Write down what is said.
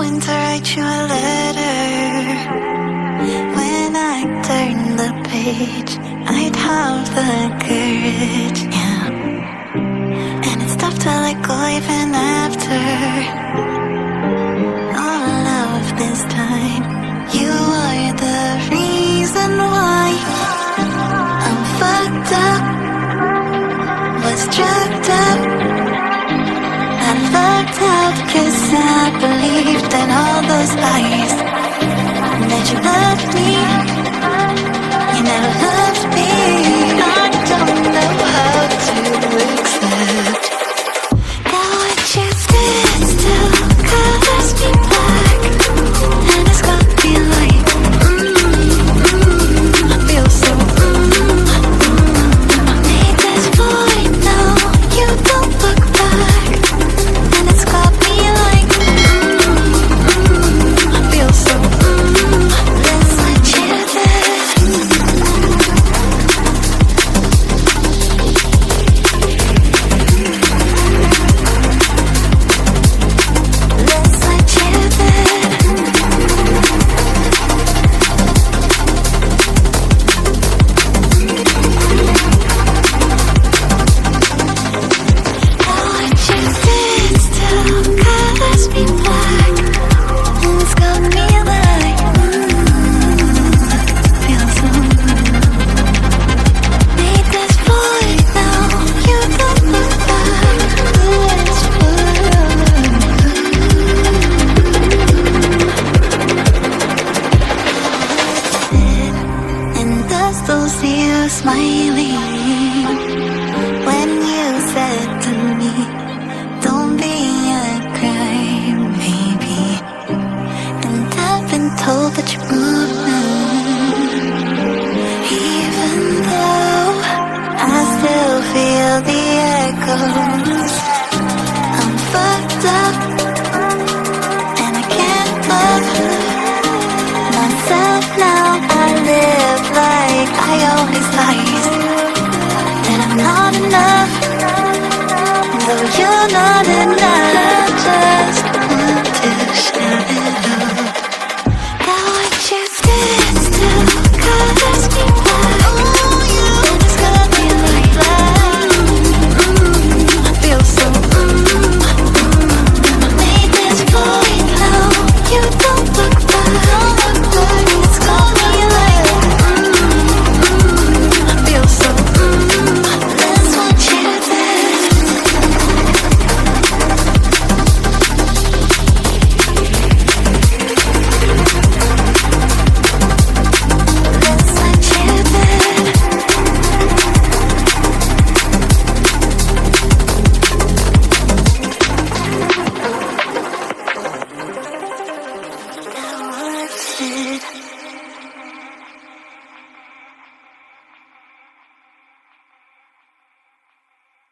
going to write you a letter. When I turn the page, I'd have the courage, yeah. And it's tough to let go even after all of this time. You are the reason why I'm fucked up, was drugged up. I lucked out 'cause I believed in all those lies. That you loved me, you never loved me. I don't know how to accept that what you did still colors me black. And it's got me like, I feel so, I made this void now, you don't look back. And it's got me like, I feel so, let's let you there. Let's let you there. What you did still colors me black. And it's got me like, feel so, made this void now, you don't look back. It's and I still see you smiling when you said to me, don't be a crybaby. And I've been told that you're moved now, even though I still feel the echoes.